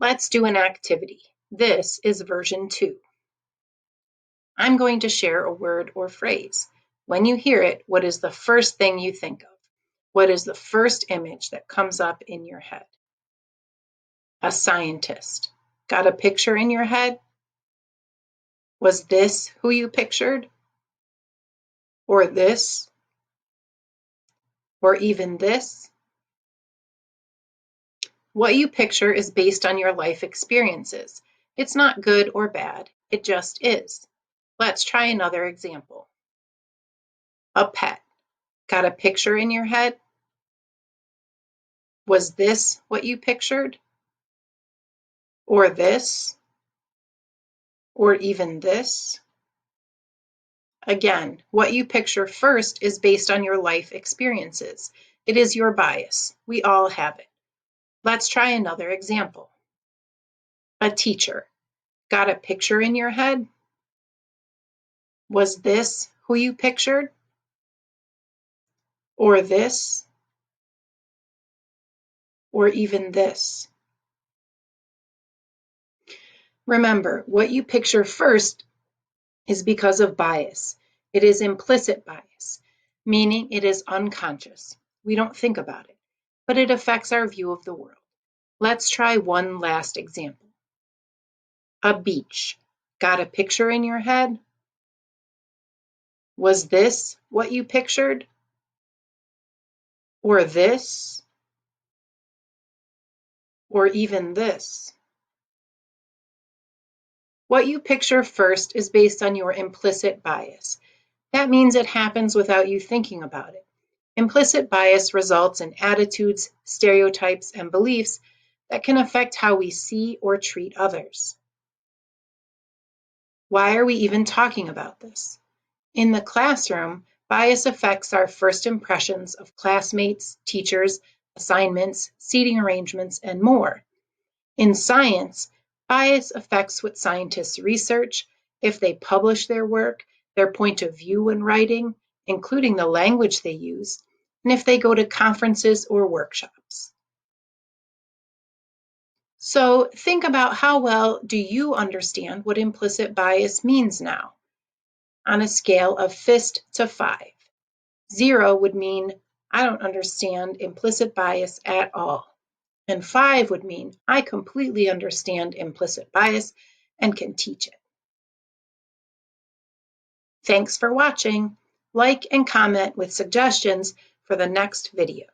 Let's do an activity. This is version 2. I'm going to share a word or phrase. When you hear it, what is the first thing you think of? What is the first image that comes up in your head? A scientist. Got a picture in your head? Was this who you pictured? Or this? Or even this? What you picture is based on your life experiences. It's not good or bad, it just is. Let's try another example. A pet. Got a picture in your head? Was this what you pictured? Or this? Or even this? Again, what you picture first is based on your life experiences. It is your bias. We all have it. Let's try another example. A teacher. Got a picture in your head? Was this who you pictured? Or this? Or even this? Remember, what you picture first is because of bias. It is implicit bias, meaning it is unconscious. We don't think about it, but it affects our view of the world. Let's try one last example. A beach. Got a picture in your head? Was this what you pictured? Or this? Or even this? What you picture first is based on your implicit bias. That means it happens without you thinking about it. Implicit bias results in attitudes, stereotypes, and beliefs that can affect how we see or treat others. Why are we even talking about this? In the classroom, bias affects our first impressions of classmates, teachers, assignments, seating arrangements, and more. In science, bias affects what scientists research, if they publish their work, their point of view when writing, including the language they use, and if they go to conferences or workshops. So think about how well do you understand what implicit bias means now? On a scale of fist to 5. 0 would mean I don't understand implicit bias at all. And 5 would mean I completely understand implicit bias and can teach it. Thanks for watching. Like and comment with suggestions for the next video.